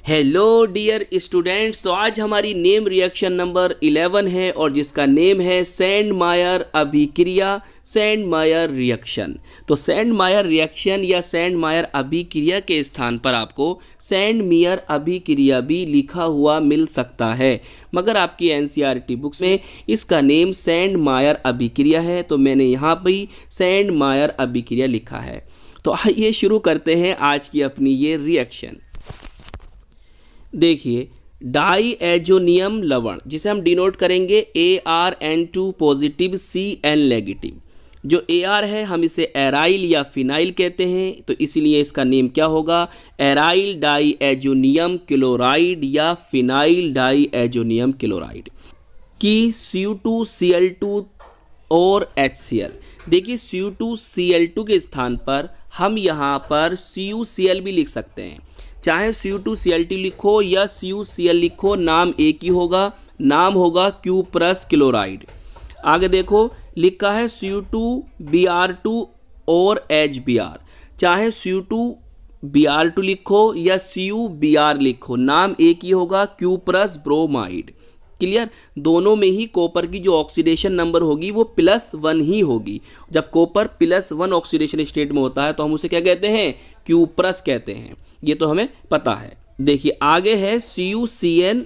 Hello dear students. तो आज हमारी नेम रिएक्शन नंबर 11 है और जिसका नेम है सैंडमायर अभिक्रिया, सैंडमायर रिएक्शन। तो सैंडमायर रिएक्शन या सैंडमायर अभिक्रिया के स्थान पर आपको सैंडमेयर अभिक्रिया भी लिखा हुआ मिल सकता है, मगर आपकी एनसीईआरटी बुक्स में इसका नेम सैंडमायर अभिक्रिया है, तो मैंने यहाँ पर सैंडमायर अभिक्रिया लिखा है। तो आइए शुरू करते हैं आज की अपनी ये रिएक्शन। देखिए, डाई एजोनियम लवण जिसे हम डिनोट करेंगे ArN2 पॉजिटिव Cl नेगेटिव। जो Ar है हम इसे एराइल या फिनाइल कहते हैं, तो इसीलिए इसका नेम क्या होगा, एराइल डाई एजोनियम क्लोराइड या फिनाइल डाई एजोनियम क्लोराइड की Cu2Cl2 और HCl। देखिए, Cu2Cl2 के स्थान पर हम यहाँ पर CuCl भी लिख सकते हैं। चाहे Cu2Cl2 लिखो या CuCl लिखो, नाम एक ही होगा, नाम होगा क्यूप्रस क्लोराइड। आगे देखो, लिखा है Cu2Br2 और HBr। चाहे Cu2Br2 लिखो या CuBr लिखो, नाम एक ही होगा, क्यूप्रस ब्रोमाइड। क्लियर। दोनों में ही कॉपर की जो ऑक्सीडेशन नंबर होगी वो +1 ही होगी। जब कॉपर +1 ऑक्सीडेशन स्टेट में होता है तो हम उसे क्या कहते हैं, क्यूप्रस कहते हैं। ये तो हमें पता है। देखिए, आगे है CuCN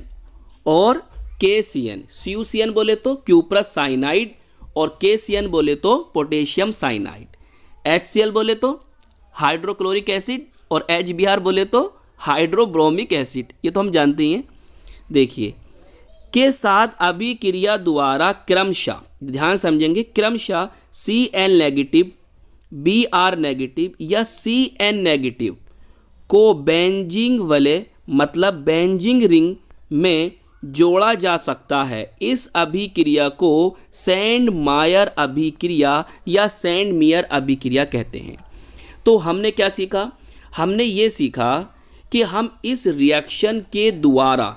और KCN। CuCN बोले तो क्यूप्रस साइनाइड और KCN बोले तो पोटेशियम साइनाइड। HCl बोले तो हाइड्रोक्लोरिक एसिड और HBr बोले तो हाइड्रोब्रोमिक एसिड। ये तो हम जानते ही हैं। देखिए, के साथ अभिक्रिया द्वारा क्रमशः, ध्यान समझेंगे, क्रमशः Cl नेगेटिव, Br नेगेटिव या Cn नेगेटिव को बेंजिंग वाले मतलब बेंजिंग रिंग में जोड़ा जा सकता है। इस अभिक्रिया को सैंडमायर अभिक्रिया या सैंडमेयर अभिक्रिया कहते हैं। तो हमने क्या सीखा, हमने ये सीखा कि हम इस रिएक्शन के द्वारा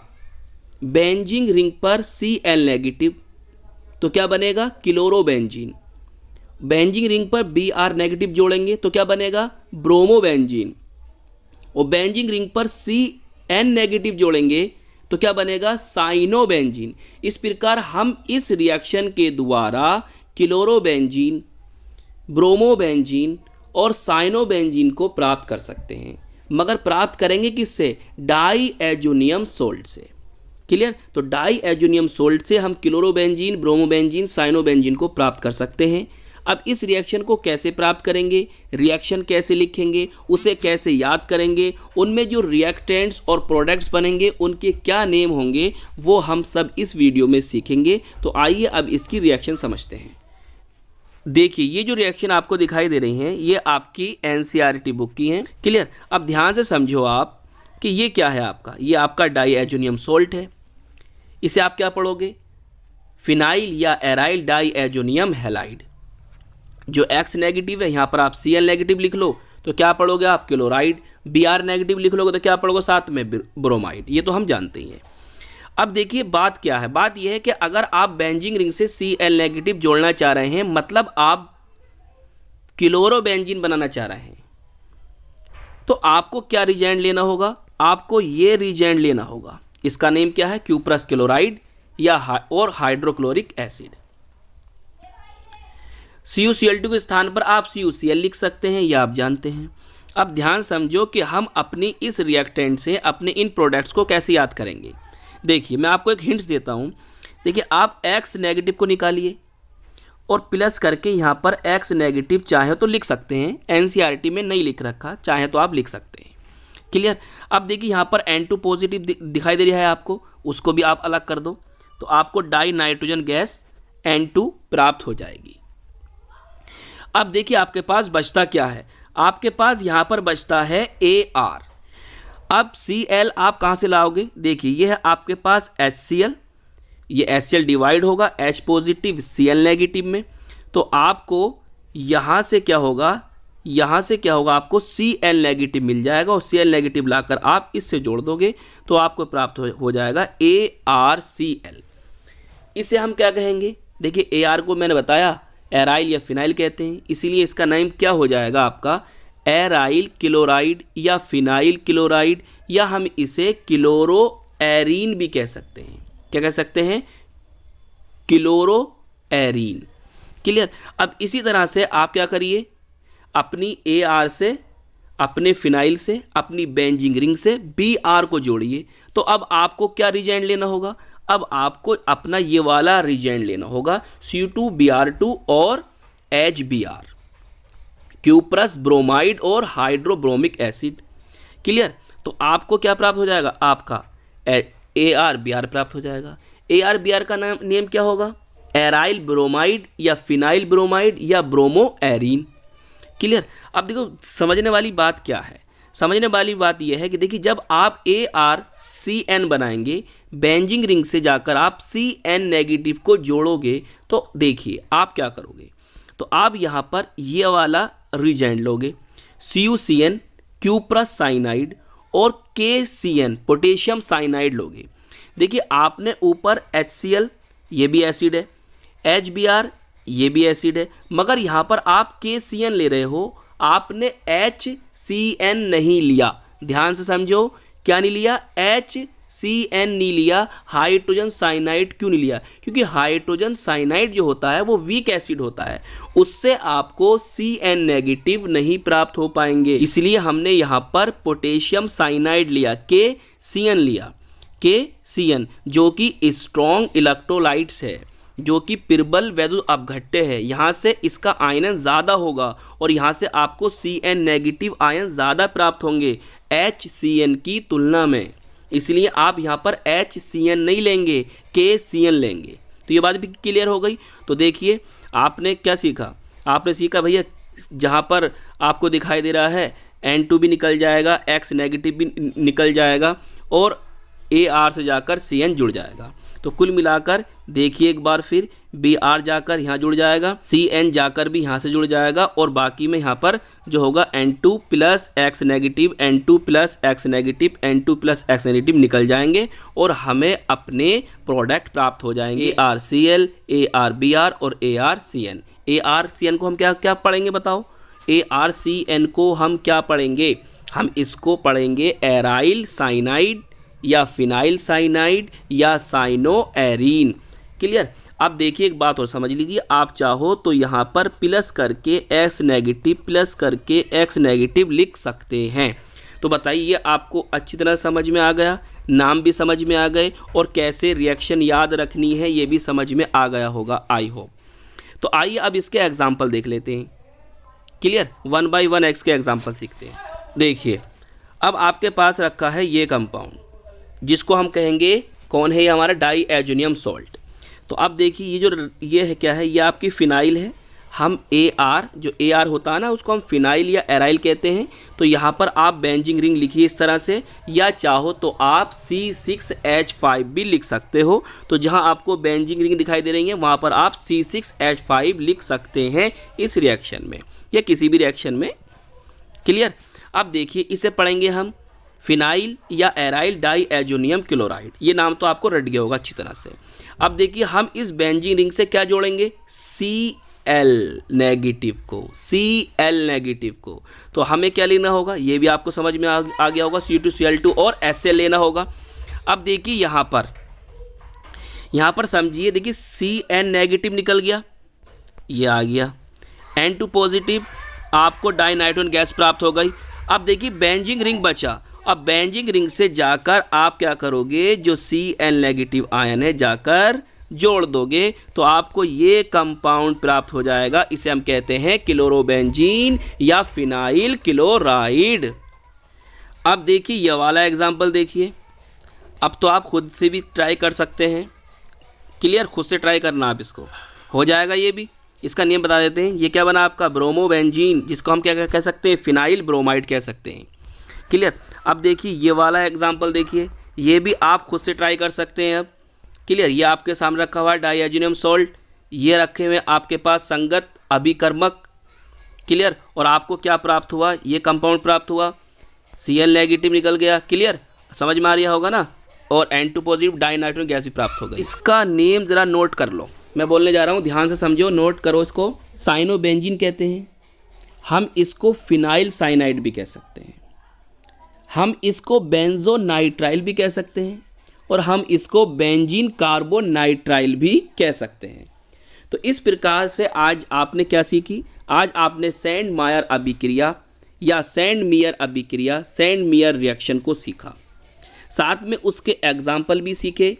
बेंजिंग रिंग पर Cl नेगेटिव तो क्या बनेगा, क्लोरोबेंजीन। बेंजिंग रिंग पर Br नेगेटिव जोड़ेंगे तो क्या बनेगा, ब्रोमोबेंजीन। और बेंजिंग रिंग पर Cn नेगेटिव जोड़ेंगे तो क्या बनेगा, साइनोबेंजीन। इस प्रकार हम इस रिएक्शन के द्वारा क्लोरोबेंजीन, ब्रोमोबेंजीन और साइनोबेंजीन को प्राप्त कर सकते हैं, मगर प्राप्त करेंगे किससे, डाई एजोनियम सोल्ट से। क्लियर। तो डाई एजोनियम सोल्ट से हम क्लोरोबेंजीन, ब्रोमोबेंजीन, साइनोबेंजीन को प्राप्त कर सकते हैं। अब इस रिएक्शन को कैसे प्राप्त करेंगे, रिएक्शन कैसे लिखेंगे, उसे कैसे याद करेंगे, उनमें जो रिएक्टेंट्स और प्रोडक्ट्स बनेंगे उनके क्या नेम होंगे, वो हम सब इस वीडियो में सीखेंगे। तो आइए अब इसकी रिएक्शन समझते हैं। देखिए, ये जो रिएक्शन आपको दिखाई दे रही हैं ये आपकी एनसीईआरटी बुक की हैं। क्लियर। अब ध्यान से समझो आप कि ये क्या है आपका, ये आपका डाई एजोनियम सोल्ट है। इसे आप क्या पढ़ोगे, फिनाइल या एराइल डाई एजोनियम हैलाइड। जो X नेगेटिव है यहाँ पर आप Cl नेगेटिव लिख लो तो क्या पढ़ोगे आप, क्लोराइड। Br नेगेटिव लिख लोगे तो क्या पढ़ोगे साथ में, ब्रोमाइड। ये तो हम जानते ही हैं। अब देखिए, बात क्या है, बात यह है कि अगर आप बेंजिंग रिंग से Cl नेगेटिव जोड़ना चाह रहे हैं, मतलब आप क्लोरोबेंजीन बनाना चाह रहे हैं, तो आपको क्या रिजेंट लेना होगा, आपको ये रिजेंट लेना होगा। इसका नेम क्या है, क्यूप्रस क्लोराइड या और हाइड्रोक्लोरिक एसिड। CuCl2 के स्थान पर आप CuCl लिख सकते हैं, यह आप जानते हैं। अब ध्यान समझो कि हम अपनी इस रिएक्टेंट से अपने इन प्रोडक्ट्स को कैसे याद करेंगे। देखिए, मैं आपको एक हिंट्स देता हूं। देखिए, आप X नेगेटिव को निकालिए और प्लस करके यहाँ पर X नेगेटिव चाहे तो लिख सकते हैं, एनसीईआरटी में नहीं लिख रखा, चाहे तो आप लिख सकते हैं। क्लियर। अब देखिए, यहाँ पर N2 पॉजिटिव दिखाई दे रहा है आपको, उसको भी आप अलग कर दो तो आपको डाई नाइट्रोजन गैस N2 प्राप्त हो जाएगी। अब देखिए, आपके पास बचता क्या है, आपके पास यहाँ पर बचता है Ar। अब Cl आप कहाँ से लाओगे, देखिए ये है आपके पास HCl, ये HCl डिवाइड होगा H पॉजिटिव Cl नेगेटिव में, तो आपको यहाँ से क्या होगा, यहाँ से क्या होगा, आपको Cl नेगेटिव मिल जाएगा और Cl नेगेटिव लाकर आप इससे जोड़ दोगे तो आपको प्राप्त हो जाएगा ArCl। इसे हम क्या कहेंगे, देखिए Ar को मैंने बताया एराइल या फिनाइल कहते हैं, इसीलिए इसका नाम क्या हो जाएगा आपका, एराइल क्लोराइड या फिनाइल क्लोराइड, या हम इसे क्लोरो एरीन भी कह सकते हैं। क्या कह सकते हैं? Chloro arene. क्लियर। अब इसी तरह से आप क्या करिए, अपनी AR से, अपने फिनाइल से, अपनी बेंजीन रिंग से BR को जोड़िए। तो अब आपको क्या रिजेंड लेना होगा? अब आपको अपना ये वाला रिजेंड लेना होगा, C2Br2 और HBr, क्यूप्रस ब्रोमाइड और हाइड्रोब्रोमिक एसिड। क्लियर। तो आपको क्या प्राप्त हो जाएगा? आपका ArBr प्राप्त हो जाएगा। ArBr का नेम क्या होगा? एराइल ब्रोमाइड या फिनाइल ब्रोमाइड या ब्रोमो एरीन। क्लियर। अब देखो समझने वाली बात क्या है, समझने वाली बात यह है कि देखिए जब आप ArCN बनाएंगे, बेंजीन रिंग से जाकर आप CN नेगेटिव को जोड़ोगे, तो देखिए आप क्या करोगे। तो आप यहाँ पर ये वाला रिजेंड लोगे, CuCN क्यूप्रस साइनाइड और KCN पोटेशियम साइनाइड लोगे। देखिए आपने ऊपर HCl, ये भी एसिड है, HBr, ये भी एसिड है, मगर यहाँ पर आप KCN ले रहे हो, आपने HCN नहीं लिया। ध्यान से समझो, क्या नहीं लिया? HCN नहीं लिया। हाइड्रोजन साइनाइड क्यों नहीं लिया? क्योंकि हाइड्रोजन साइनाइड जो होता है वो वीक एसिड होता है, उससे आपको CN नेगेटिव नहीं प्राप्त हो पाएंगे। इसलिए हमने यहाँ पर पोटेशियम साइनाइड लिया, KCN लिया, KCN जो कि स्ट्रॉन्ग इलेक्ट्रोलाइट्स है, जो कि प्रबल वैद्युत अपघट्य है। यहाँ से इसका आयनन ज़्यादा होगा और यहाँ से आपको CN नेगेटिव आयन ज़्यादा प्राप्त होंगे HCN की तुलना में। इसलिए आप यहाँ पर HCN नहीं लेंगे, KCN लेंगे। तो ये बात भी क्लियर हो गई। तो देखिए आपने क्या सीखा? आपने सीखा भैया जहाँ पर आपको दिखाई दे रहा है N2 भी निकल जाएगा, X नेगेटिव भी निकल जाएगा और AR से जाकर CN जुड़ जाएगा। तो कुल मिलाकर देखिए एक बार फिर, BR जाकर यहाँ जुड़ जाएगा, CN जाकर भी यहाँ से जुड़ जाएगा और बाकी में यहाँ पर जो होगा N2 plus X negative, N2 plus X negative, N2 plus X negative निकल जाएंगे और हमें अपने प्रोडक्ट प्राप्त हो जाएंगे ArCl, ArBr और ArCN। ArCN को हम क्या क्या पढ़ेंगे बताओ? ArCN को हम क्या पढ़ेंगे? हम इसको पढ़ेंगे एराइल साइनाइड या फिनाइल साइनाइड या साइनो एरीन। क्लियर। अब देखिए एक बात और समझ लीजिए, आप चाहो तो यहाँ पर प्लस करके X नेगेटिव प्लस करके X नेगेटिव लिख सकते हैं। तो बताइए आपको अच्छी तरह समझ में आ गया, नाम भी समझ में आ गए और कैसे रिएक्शन याद रखनी है ये भी समझ में आ गया होगा, आई होप। तो आइए अब इसके एग्जाम्पल देख लेते हैं। क्लियर। 1 by 1 X के एग्जाम्पल सीखते हैं। देखिए अब आपके पास रखा है ये कंपाउंड, जिसको हम कहेंगे कौन है? ये हमारा डाई एजोनियम सॉल्ट। तो अब देखिए ये है क्या है? ये आपकी फिनाइल है। हम AR जो AR होता है ना, उसको हम फिनाइल या एराइल कहते हैं। तो यहाँ पर आप बेंजीन रिंग लिखिए इस तरह से, या चाहो तो आप C6H5 भी लिख सकते हो। तो जहाँ आपको बेंजीन रिंग दिखाई दे रही है वहाँ पर आप C6H5 लिख सकते हैं इस रिएक्शन में या किसी भी रिएक्शन में। क्लियर। अब देखिए इसे पढ़ेंगे हम फिनाइल या एराइल डाई एजोनियम क्लोराइड। ये नाम तो आपको रट गया होगा अच्छी तरह से। अब देखिए हम इस बेंजीन रिंग से क्या जोड़ेंगे? Cl नेगेटिव को, Cl नेगेटिव को। तो हमें क्या लेना होगा? ये भी आपको समझ में आ गया होगा, C2Cl2 और Cl लेना होगा। अब देखिए यहाँ पर समझिए, देखिए CN नेगेटिव निकल गया, ये आ गया, N2 पॉजिटिव, आपको डाई नाइट्रोजन गैस प्राप्त हो गई। अब देखिए बेंजीन रिंग बचा। अब बेंजीन रिंग से जाकर आप क्या करोगे? जो Cl नेगेटिव आयन है जाकर जोड़ दोगे तो आपको ये कंपाउंड प्राप्त हो जाएगा। इसे हम कहते हैं क्लोरोबेंजीन या फिनाइल क्लोराइड। अब देखिए ये वाला एग्जाम्पल देखिए। अब तो आप खुद से भी ट्राई कर सकते हैं। क्लियर। खुद से ट्राई करना आप, इसको हो जाएगा ये भी। इसका नेम बता देते हैं। ये क्या बना आपका? ब्रोमोबेंजीन, जिसको हम क्या कह सकते हैं? फिनाइल ब्रोमाइड कह सकते हैं। क्लियर। अब देखिए ये वाला एग्जाम्पल देखिए, ये भी आप खुद से ट्राई कर सकते हैं। अब क्लियर। ये आपके सामने रखा हुआ है डाईएजोनियम सॉल्ट, ये रखे हुए आपके पास संगत अभिकर्मक। क्लियर। और आपको क्या प्राप्त हुआ? ये कंपाउंड प्राप्त हुआ, Cl नेगेटिव निकल गया। क्लियर। समझ में आ रहा होगा ना। और N2 positive die nitrogen gas भी प्राप्त हो गई। इसका नेम ज़रा नोट कर लो, मैं बोलने जा रहा हूँ, ध्यान से समझो, नोट करो इसको। साइनोबेंजीन कहते हैं, हम इसको फिनाइल साइनाइड भी कह सकते हैं, हम इसको बेंजोनाइट्राइल भी कह सकते हैं और हम इसको बेंजीन कार्बोनाइट्राइल भी कह सकते हैं। तो इस प्रकार से आज आपने क्या सीखी, आज आपने सैंड मायर अभिक्रिया या सैंड मेयर अभिक्रिया, सैंड मेयर रिएक्शन को सीखा, साथ में उसके एग्जाम्पल भी सीखे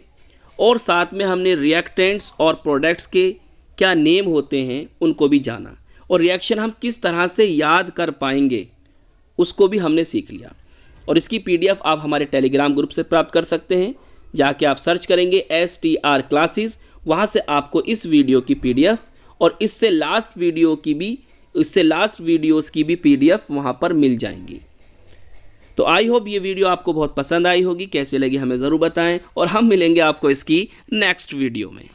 और साथ में हमने रिएक्टेंट्स और प्रोडक्ट्स के क्या नेम होते हैं उनको भी जाना और रिएक्शन हम किस तरह से याद कर पाएंगे उसको भी हमने सीख लिया। और इसकी पीडीएफ आप हमारे टेलीग्राम ग्रुप से प्राप्त कर सकते हैं, जाके आप सर्च करेंगे STR क्लासेस, वहाँ से आपको इस वीडियो की पीडीएफ और इससे लास्ट वीडियोस की भी पीडीएफ वहाँ पर मिल जाएंगी। तो आई होप ये वीडियो आपको बहुत पसंद आई होगी, कैसे लगी हमें ज़रूर बताएं और हम मिलेंगे आपको इसकी नेक्स्ट वीडियो में।